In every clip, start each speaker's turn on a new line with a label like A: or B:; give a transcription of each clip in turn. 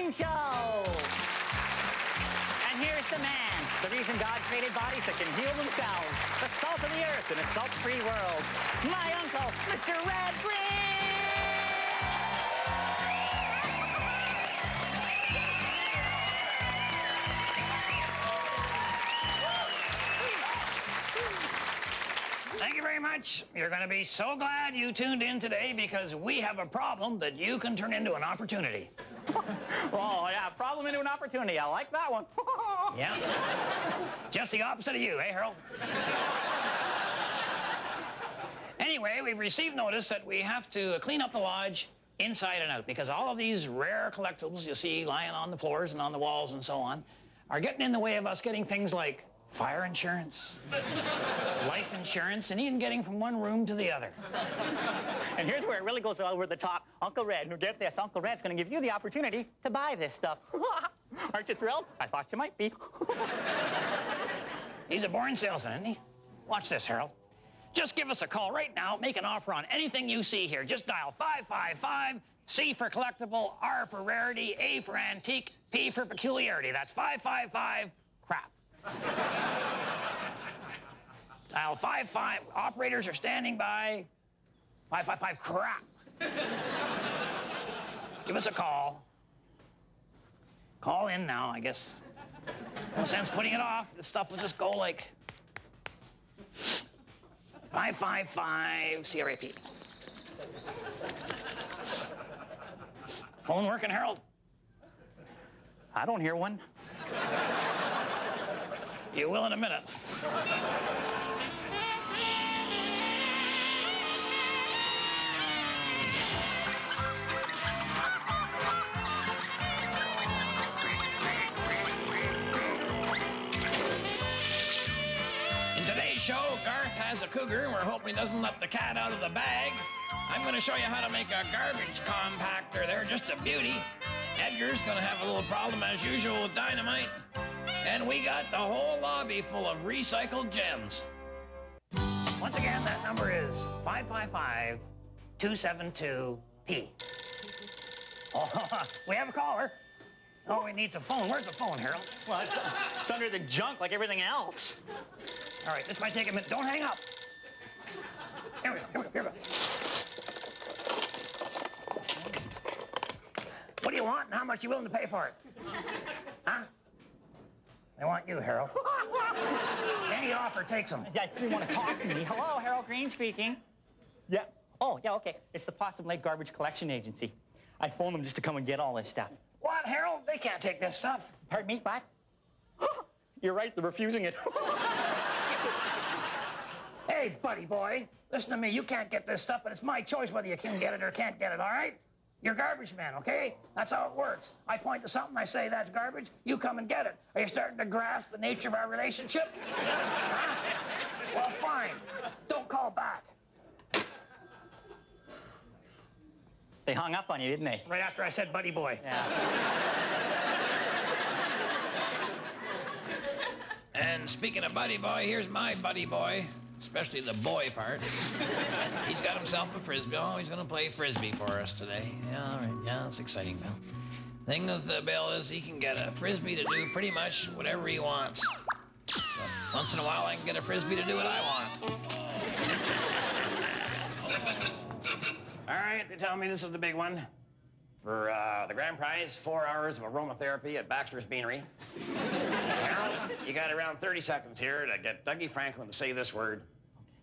A: Morning Show. And here's the man, the reason God created bodies that can heal themselves, the salt of the earth in a salt-free world, my uncle, Mr. Red Green.
B: Thank you very much. You're going to be so glad you tuned in today because we have a problem that you can turn into an opportunity.
A: Oh, yeah, problem into an opportunity. I like that one.
B: Yeah. Just the opposite of you, eh, Harold? Anyway, we've received notice that we have to clean up the lodge inside and out because all of these rare collectibles you see lying on the floors and on the walls and so on are getting in the way of us getting things like fire insurance, life insurance, and even getting from one room to the other.
A: And here's where it really goes over the top. Uncle Red, who get this, Uncle Red's going to give you the opportunity to buy this stuff. Aren't you thrilled? I thought you might be.
B: He's a born salesman, isn't he? Watch this, Harold. Just give us a call right now. Make an offer on anything you see here. Just dial 555, C for collectible, R for rarity, A for antique, P for peculiarity. That's 555, crap. Dial 55. Operators are standing by. 555, crap. Give us a call. Call in now, I guess. No sense putting it off. This stuff will just go like 555 CRAP. Phone working, Harold?
A: I don't hear one.
B: You will in a minute. In today's show, Garth has a cougar, and we're hoping he doesn't let the cat out of the bag. I'm going to show you how to make a garbage compactor. They're just a beauty. Edgar's going to have a little problem, as usual, with dynamite. And we got the whole lobby full of recycled gems. Once again, that number is 555-272-P. Oh, we have a caller. Oh, he needs a phone. Where's the phone, Harold?
A: Well, it's under the junk like everything else.
B: All right, this might take a minute. Don't hang up. Here we go. Here we go. What do you want and how much you willing to pay for it? Huh? They want you, Harold. Any offer takes them.
A: Yeah, you want to talk to me. Hello, Harold Green speaking. Yeah. Oh, yeah, okay. It's the Possum Lodge Garbage Collection Agency. I phoned them just to come and get all this stuff.
B: What, Harold? They can't take this stuff.
A: Pardon me, what? You're right, they're refusing it.
B: Hey, buddy boy, listen to me. You can't get this stuff, but it's my choice whether you can get it or can't get it, all right? You're garbage man, okay? That's how it works. I point to something, I say that's garbage, you come and get it. Are you starting to grasp the nature of our relationship? Huh? Well, fine. Don't call back.
A: They hung up on you, didn't they?
B: Right after I said buddy boy.
A: Yeah.
B: And speaking of buddy boy, here's my buddy boy, especially the boy part. He's got himself a Frisbee. Oh, he's going to play Frisbee for us today. Yeah, all right. Yeah, it's exciting, Bill. Thing with Bill is he can get a Frisbee to do pretty much whatever he wants. But once in a while, I can get a Frisbee to do what I want. All right, they tell me this is the big one. For the grand prize, 4 hours of aromatherapy at Baxter's Beanery. Harold, you got around 30 seconds here to get Dougie Franklin to say this word.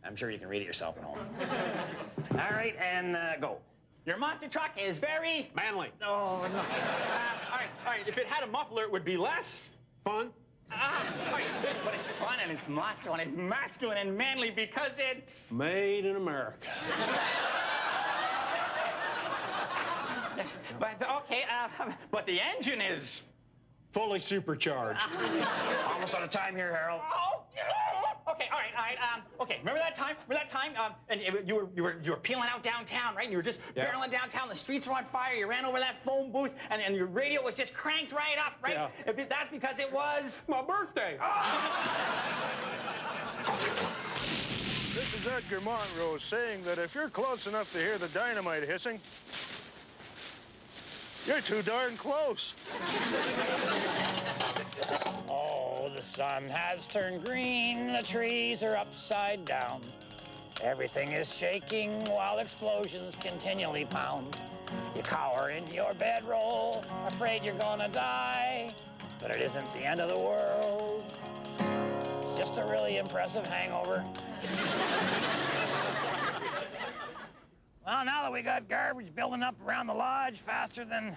B: I'm sure you can read it yourself at home. All right, and go.
A: Your monster truck is very...
C: manly.
A: Oh, no.
C: All right. If it had a muffler, it would be less fun.
A: All right. But it's fun and it's macho and it's masculine and manly because it's...
C: Made in America.
A: But, okay, but the engine is...
C: Fully supercharged.
B: Almost out of time here, Harold.
A: Oh, okay, all right. Okay, remember that time? And you were peeling out downtown, right? And you were just barreling downtown. The streets were on fire. You ran over that phone booth, and your radio was just cranked right up, right?
C: Yeah.
A: That's because it was
C: My birthday.
D: This is Edgar Monroe saying that if you're close enough to hear the dynamite hissing, You're too darn close.
B: Oh, the sun has turned green, the trees are upside down. Everything is shaking while explosions continually pound. You cower into your bedroll, afraid you're gonna die, but it isn't the end of the world. It's just a really impressive hangover. Well, now that we got garbage building up around the lodge faster than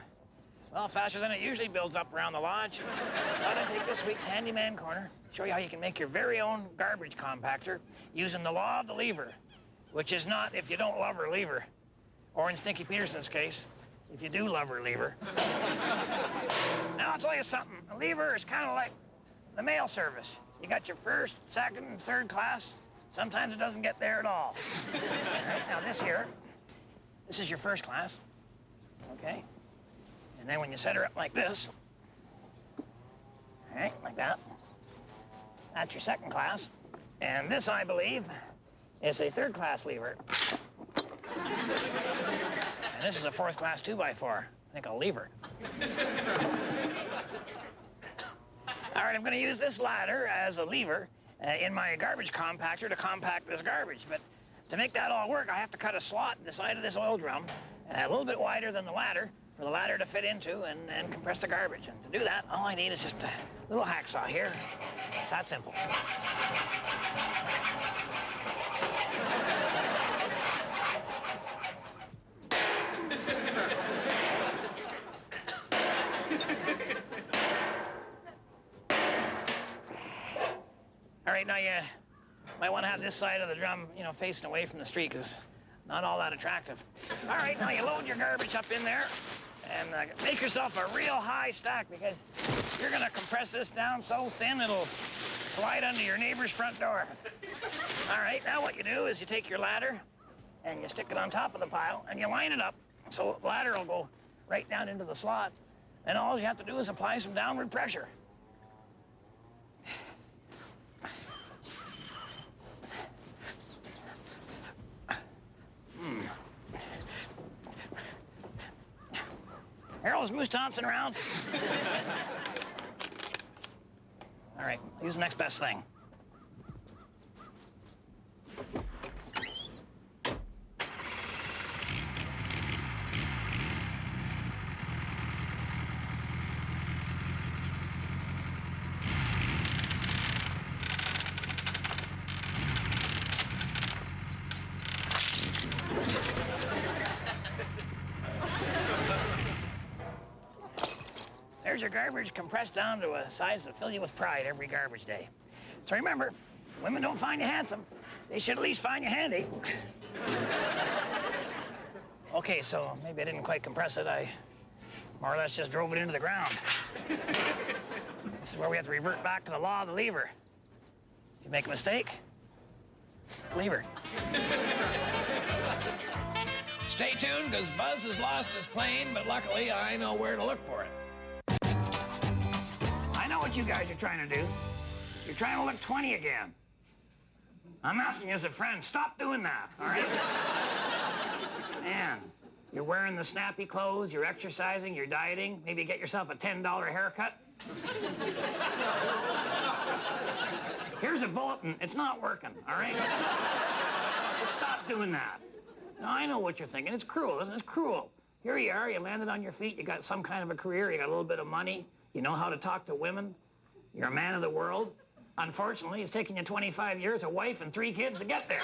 B: it usually builds up around the lodge, thought I'd take this week's Handyman Corner, show you how you can make your very own garbage compactor using the law of the lever, which is not if you don't love her, leave her. Or in Stinky Peterson's case, if you do love her, leave her. Now, I'll tell you something. A lever is kind of like the mail service. You got your first, second, and third class. Sometimes it doesn't get there at all. All right, now this is your first class, okay? And then when you set her up like this, all right, like that, that's your second class. And this, I believe, is a third class lever. And this is a fourth class 2x4. I think I'll leave her. All right, I'm gonna use this ladder as a lever in my garbage compactor to compact this garbage. But to make that all work, I have to cut a slot in the side of this oil drum a little bit wider than the ladder for the ladder to fit into and compress the garbage. And to do that, all I need is just a little hacksaw here. It's that simple. All right, now you might want to have this side of the drum, facing away from the street, because not all that attractive. All right, now you load your garbage up in there and make yourself a real high stack, because you're gonna compress this down so thin it'll slide under your neighbor's front door. All right, now what you do is you take your ladder and you stick it on top of the pile and you line it up so the ladder will go right down into the slot. And all you have to do is apply some downward pressure. Harold's Moose Thompson around? All right, use the next best thing. There's your garbage compressed down to a size that'll fill you with pride every garbage day. So remember, women don't find you handsome. They should at least find you handy. Okay, so maybe I didn't quite compress it. I more or less just drove it into the ground. This is where we have to revert back to the law of the lever. If you make a mistake, lever. Stay tuned, because Buzz has lost his plane, but luckily I know where to look for it. I know what you guys are trying to do. You're trying to look 20 again. I'm asking you as a friend, stop doing that, all right? Man, you're wearing the snappy clothes, you're exercising, you're dieting, maybe get yourself a $10 haircut. Here's a bulletin, it's not working, all right? Just stop doing that. Now, I know what you're thinking, it's cruel, isn't it? It's cruel. Here you are, you landed on your feet, you got some kind of a career, you got a little bit of money, you know how to talk to women, you're a man of the world. Unfortunately, it's taken you 25 years, a wife, and 3 kids to get there.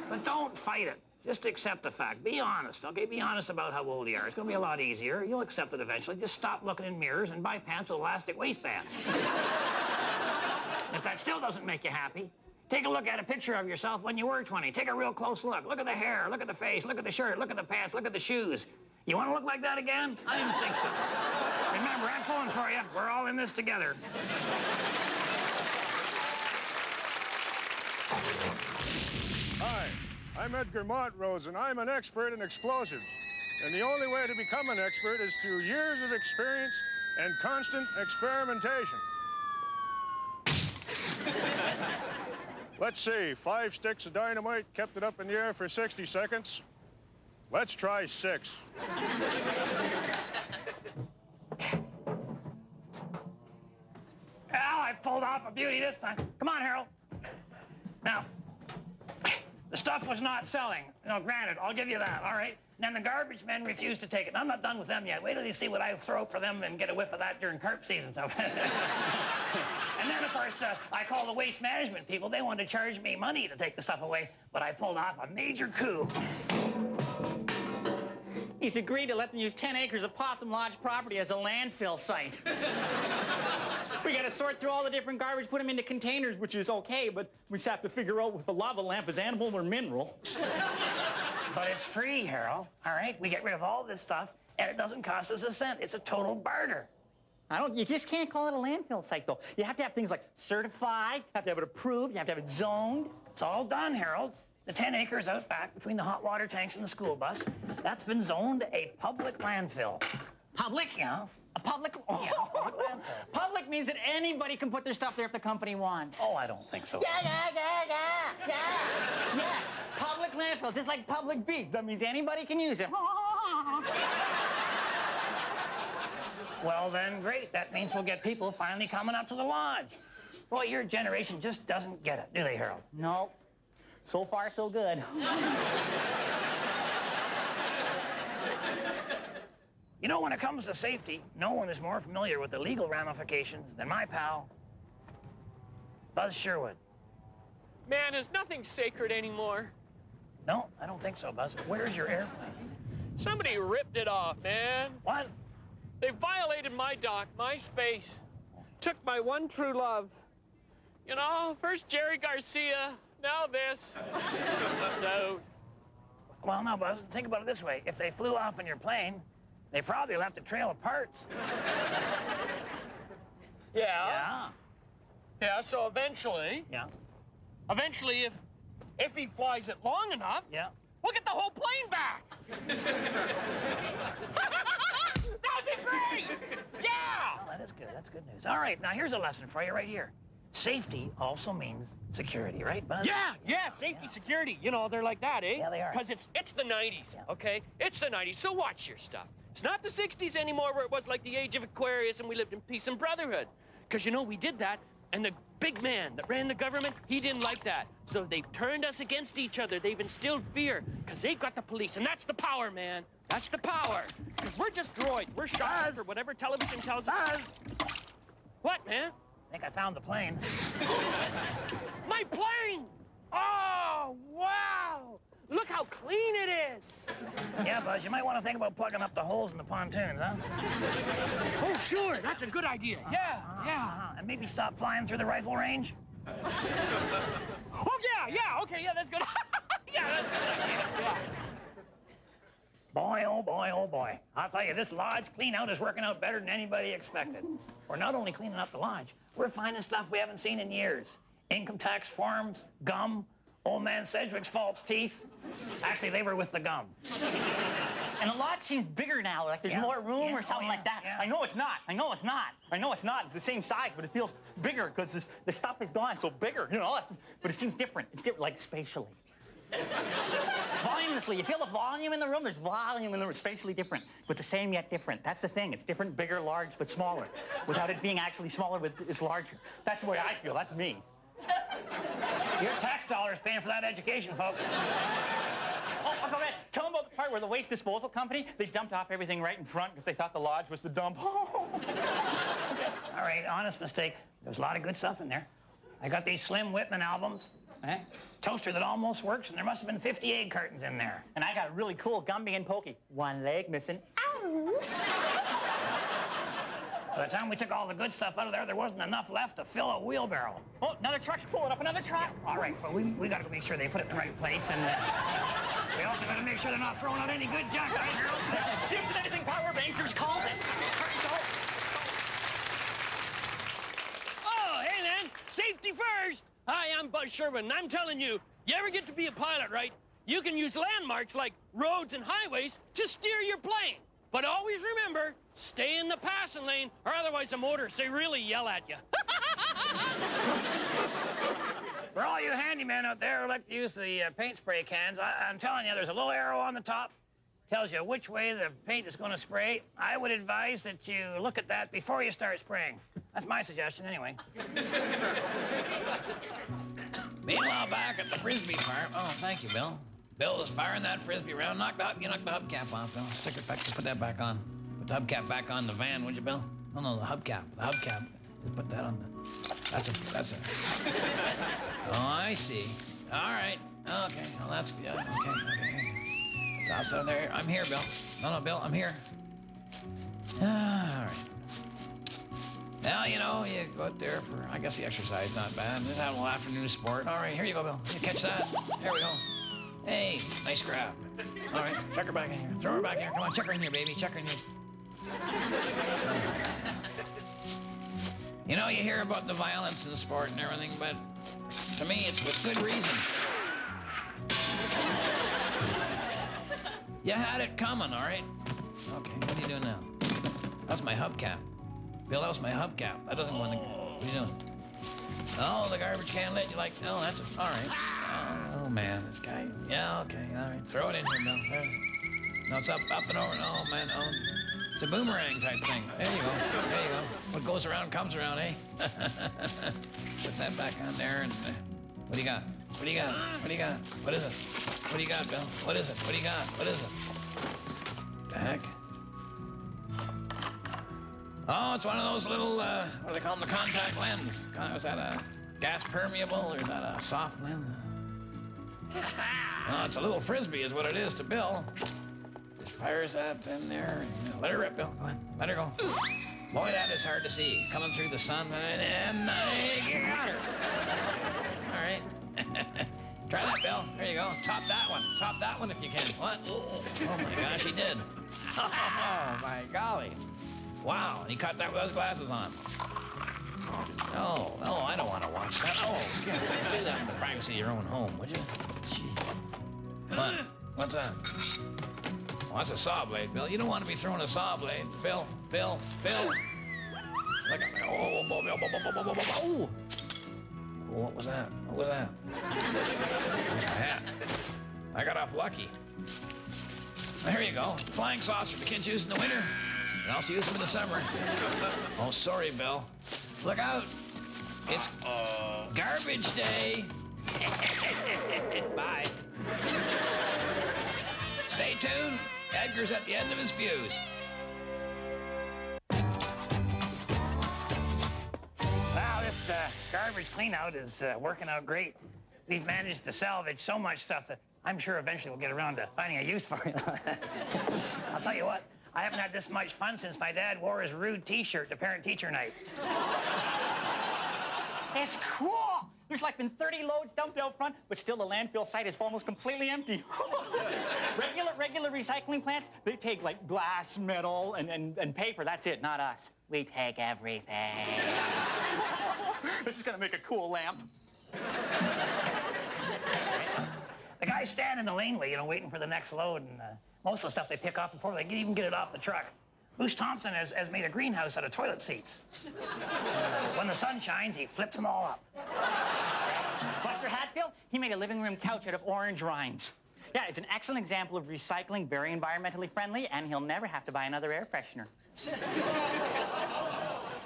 B: But don't fight it. Just accept the fact. Be honest, okay? Be honest about how old you are. It's gonna be a lot easier. You'll accept it eventually. Just stop looking in mirrors and buy pants with elastic waistbands. If that still doesn't make you happy, take a look at a picture of yourself when you were 20. Take a real close look. Look at the hair, look at the face, look at the shirt, look at the pants, look at the shoes. You want to look like that again? I didn't think so. Remember, I'm pulling for you. We're all in this together.
D: Hi, I'm Edgar Montrose, and I'm an expert in explosives. And the only way to become an expert is through years of experience and constant experimentation. Let's see, 5 sticks of dynamite, kept it up in the air for 60 seconds. Let's try 6.
B: Well, I pulled off a beauty this time. Come on, Harold. Now, the stuff was not selling. No, granted, I'll give you that, all right? And then the garbage men refused to take it. And I'm not done with them yet. Wait till you see what I throw for them and get a whiff of that during carp season. And then, of course, I called the waste management people. They wanted to charge me money to take the stuff away, but I pulled off a major coup.
A: He's agreed to let them use 10 acres of Possum Lodge property as a landfill site. We gotta sort through all the different garbage, put them into containers, which is okay, but we just have to figure out if the lava lamp is animal or mineral.
B: But it's free, Harold, all right? We get rid of all this stuff, and it doesn't cost us a cent. It's a total barter.
A: You just can't call it a landfill site, though. You have to have things like certified, you have to have it approved, you have to have it zoned.
B: It's all done, Harold. The 10 acres out back between the hot water tanks and the school bus, that's been zoned a public landfill.
A: Public?
B: Yeah.
A: A public?
B: Yeah, public landfill.
A: Public means that anybody can put their stuff there if the company wants.
B: Oh, I don't think so.
A: Yeah. Yes, public landfill, just like public beach. That means anybody can use it.
B: Well, then, great. That means we'll get people finally coming up to the lodge. Boy, your generation just doesn't get it, do they, Harold?
A: No. So far, so good.
B: You know, when it comes to safety, no one is more familiar with the legal ramifications than my pal, Buzz Sherwood.
E: Man, there's nothing sacred anymore.
B: No, I don't think so, Buzz. Where's your airplane?
E: Somebody ripped it off, man.
B: What?
E: They violated my dock, my space. Took my one true love. You know, first Jerry Garcia, now this. No.
B: Well, no, Buzz, think about it this way. If they flew off in your plane, they probably left a trail of parts.
E: Yeah. Yeah, so eventually,
B: Yeah.
E: if he flies it long enough,
B: Yeah.
E: we'll get the whole plane back. That'd be great! Yeah!
B: Well, that is good. That's good news. All right, now here's a lesson for you right here. Safety also means security, right, Buzz?
E: Yeah, safety, security. You know, they're like that, eh?
B: Yeah, they are.
E: Because it's the 90s,
B: Yeah.
E: okay? It's the 90s, so watch your stuff. It's not the 60s anymore where it was like the age of Aquarius and we lived in peace and brotherhood. Because, you know, we did that, and the big man that ran the government, he didn't like that. So they've turned us against each other. They've instilled fear, because they've got the police, and that's the power, man. That's the power. Because we're just droids. We're shots for whatever television tells us. What, man?
B: I think I found the plane.
E: My plane! Oh, wow! Look how clean it is!
B: Yeah, Buzz, you might want to think about plugging up the holes in the pontoons, huh?
E: Oh, sure, that's a good idea. Yeah.
B: And maybe stop flying through the rifle range.
E: Oh, yeah, okay, yeah, that's good. Yeah, that's a good idea. Yeah.
B: Boy, oh boy. I'll tell you, this lodge clean-out is working out better than anybody expected. We're not only cleaning up the lodge, we're finding stuff we haven't seen in years. Income tax forms, gum, old man Sedgwick's false teeth. Actually, they were with the gum.
A: And the lot seems bigger now, like there's
B: Yeah.
A: more room
B: Yeah.
A: or something
B: Oh,
A: like that.
B: yeah.
A: I know it's not. It's the same size, but it feels bigger because the stuff is gone, so bigger, you know? But it seems different. It's different, like spatially. Voluminously, you feel the volume in the room? There's volume in the room, spatially different, but the same yet different. That's the thing. It's different, bigger, large, but smaller. Without it being actually smaller, but it's larger. That's the way I feel. That's me.
B: Your tax dollars paying for that education, folks.
A: Oh, Uncle Red, tell them about the part where the waste disposal company, they dumped off everything right in front because they thought the lodge was the dump.
B: All right, honest mistake. There's a lot of good stuff in there. I got these Slim Whitman albums. Toaster that almost works, and there must have been 50 egg cartons in there.
A: And I got a really cool Gumby and Pokey. One leg missing. Ow!
B: By the time we took all the good stuff out of there, there wasn't enough left to fill a wheelbarrow.
A: Oh, another truck's pulling up, another truck.
B: All right, but we got to make sure they put it in the right place, and we also got to make sure they're not throwing out any good junk, right, Harold?
A: If anything power rangers called it.
E: Oh, hey, man, safety first. Hi, I'm Buzz Sherwood, and I'm telling you, you ever get to be a pilot, right? You can use landmarks like roads and highways to steer your plane. But always remember, stay in the passing lane, or otherwise the motorists, they really yell at you.
B: For all you handymen out there who like to use the paint spray cans, I'm telling you, there's a little arrow on the top. tells you which way the paint is going to spray, I would advise that you look at that before you start spraying. That's my suggestion, anyway. Meanwhile, back at the Frisbee farm. Oh, thank you, Bill. Bill is firing that Frisbee around. You knocked the hubcap off, Bill. Stick it back, put that back on. Put the hubcap back on the van, would you, Bill? Oh, no, the hubcap. The hubcap. Put that on the... That's a... Oh, I see. All right. Okay, well, that's good. Okay. So there, I'm here, Bill. No, Bill, I'm here. All right. Now, you know, you go out there for, I guess the exercise, not bad. Just have a little afternoon sport. All right, here you go, Bill. You catch that? There we go. Hey, nice grab. All right, chuck her back in here. Throw her back in here. Come on, chuck her in here, baby. Chuck her in here. You know, you hear about the violence in sport and everything, but to me, it's with good reason. You had it coming, all right? Okay, what are you doing now? That's my hubcap. Bill, that was my hubcap. That doesn't go in the... What are you doing? Oh, the garbage can lid. You like... Oh, that's... All right. Oh, man, this guy... Yeah, okay, all right. Throw it in here, Bill. There. No, it's up and over. Oh, man, oh. It's a boomerang type thing. There you go. There you go. What goes around comes around, eh? Put that back on there and... what do you got? What do you got? What do you got? What is it? What do you got, Bill? What is it? What do you got? What is it? What the heck? Oh, it's one of those little, what do they call them? The contact lens. Is that a gas permeable or is that a soft lens? Oh, it's a little Frisbee is what it is to Bill. Just fires that in there. Let her rip, Bill. Come on. Let her go. Boy, that is hard to see. Coming through the sun and I got her. All right. Try that, Bill. There you go. Top that one. Top that one if you can. What? Oh my gosh, he did. Oh my golly. Wow, and he caught that with those glasses on. Oh, I don't want to watch that. Oh, you can't do that in the privacy of your own home, would you? Gee. What? What's that? Oh, that's a saw blade, Bill. You don't want to be throwing a saw blade. Bill. Look at me. Oh, what was that? What was that? That's my hat. I got off lucky. There you go. Flying saucer the kids use in the winter. And also use them in the summer. Oh, sorry, Bill. Look out. It's garbage day. Bye. Stay tuned. Edgar's at the end of his fuse. Wow, this garbage clean-out is working out great. We've managed to salvage so much stuff that I'm sure eventually we'll get around to finding a use for it. I'll tell you what. I haven't had this much fun since my dad wore his rude T-shirt to parent-teacher night.
A: It's cool. There's like been 30 loads dumped out front, but still the landfill site is almost completely empty. regular recycling plants, they take like glass, metal, and paper. That's it, not us. We take everything. This is gonna make a cool lamp.
B: The guys stand in the laneway, you know, waiting for the next load, and most of the stuff they pick off before they can even get it off the truck. Bruce Thompson has made a greenhouse out of toilet seats. When the sun shines, he flips them all up.
A: Buster Hatfield, he made a living room couch out of orange rinds. Yeah, it's an excellent example of recycling, very environmentally friendly, and he'll never have to buy another air freshener.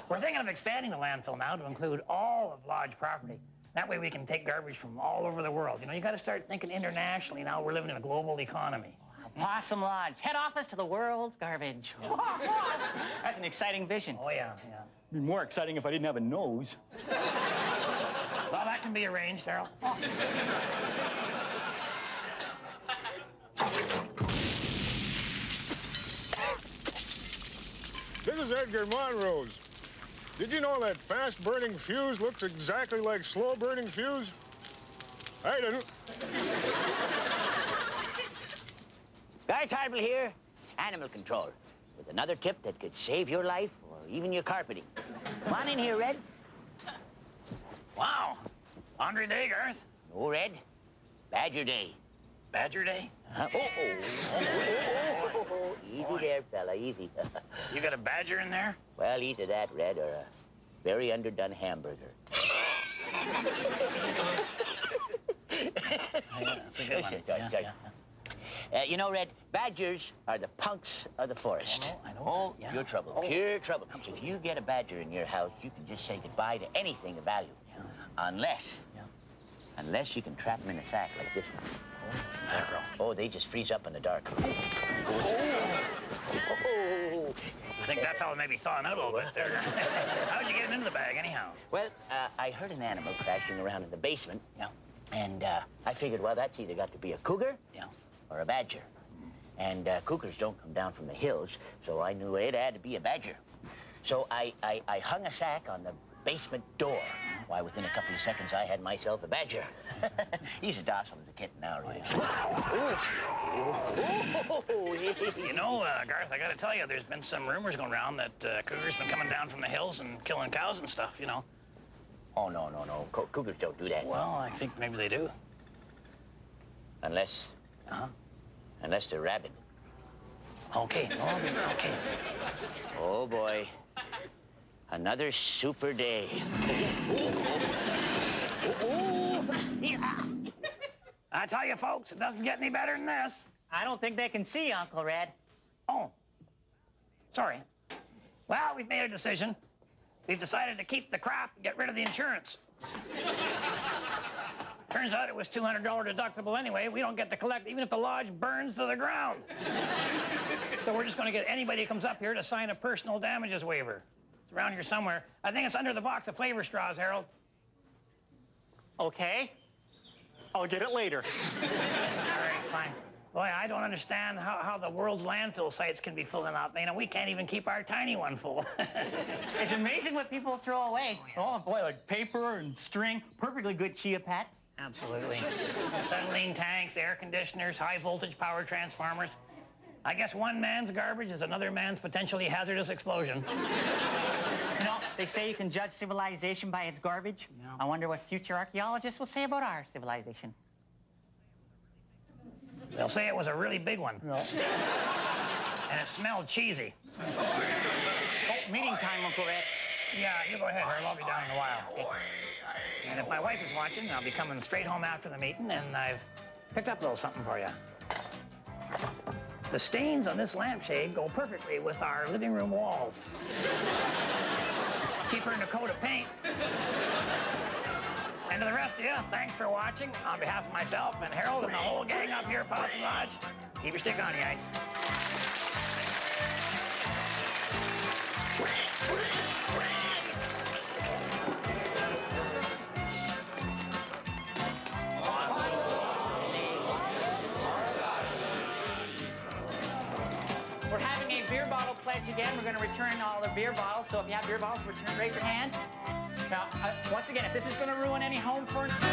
B: We're thinking of expanding the landfill now to include all of Lodge property. That way we can take garbage from all over the world. You know, you got to start thinking internationally now. We're living in a global economy.
A: Possum Lodge, head office to the world's garbage. That's an exciting vision.
B: Oh, yeah.
A: It'd be more exciting if I didn't have a nose.
B: Well, that can be arranged, Darryl.
D: This is Edgar Monrose. Did you know that fast-burning fuse looks exactly like slow-burning fuse? I didn't.
F: Guy Tarbell here, Animal Control, with another tip that could save your life or even your carpeting. Come on in here, Red.
B: Wow. Laundry day, Garth.
F: No, Red. Badger Day.
B: Badger day?
F: Easy there, fella, easy.
B: You got a badger in there?
F: Well, either that, Red, or a very underdone hamburger. You know, Red, badgers are the punks of the forest.
A: I know.
F: Oh,
A: Yeah.
F: pure trouble, pure trouble. So if you get a badger in your house, you can just say goodbye to anything of value.
A: Yeah.
F: Unless you can trap them in a sack like this one.
A: Mackerel.
F: Oh, they just freeze up in the dark.
B: I think that fella may be thawing out a little bit there. How'd you get him into the bag, anyhow?
F: Well, I heard an animal crashing around in the basement.
A: Yeah.
F: And I figured, well, that's either got to be a cougar
A: Yeah.
F: or a badger. And cougars don't come down from the hills, so I knew it had to be a badger. So I hung a sack on the basement door. Why, within a couple of seconds, I had myself a badger. He's as docile as a kitten now, really.
B: You know, Garth, I gotta tell you, there's been some rumors going around that cougars been coming down from the hills and killing cows and stuff, you know.
F: Oh, no. Cougars don't do that.
B: Well, I think maybe they do.
F: Unless they're rabid.
B: Okay, okay.
F: Oh, boy. Another super day.
B: I tell you, folks, it doesn't get any better than this.
A: I don't think they can see, Uncle Red.
B: Oh, sorry. Well, we've made a decision. We've decided to keep the crop and get rid of the insurance. Turns out it was $200 deductible anyway. We don't get to collect even if the lodge burns to the ground. So we're just going to get anybody who comes up here to sign a personal damages waiver. It's around here somewhere. I think it's under the box of flavor straws, Harold.
A: Okay. I'll get it later.
B: All right, fine. Boy, I don't understand how the world's landfill sites can be filling up. You know, we can't even keep our tiny one full.
A: It's amazing what people throw away. Oh, boy, like paper and string. Perfectly good chia pet.
B: Absolutely. Acetylene tanks, air conditioners, high voltage power transformers. I guess one man's garbage is another man's potentially hazardous explosion.
A: You know, they say you can judge civilization by its garbage.
B: Yeah.
A: I wonder what future archaeologists will say about our civilization.
B: They'll say it was a really big one. And it smelled cheesy.
A: Oh, meeting time, Uncle Red.
B: Yeah, you go ahead, Harold. I'll be down in a while. And if my wife is watching, I'll be coming straight home after the meeting, and I've picked up a little something for you. The stains on this lampshade go perfectly with our living room walls. Cheaper than a coat of paint. And to the rest of you, thanks for watching. On behalf of myself and Harold and the whole gang up here at Possum Lodge, keep your stick on the ice.
A: We're having a beer bottle pledge again. We're going to return all the beer bottles. So if you have beer bottles, raise your hand. Now, once again, if this is going to ruin any home furniture...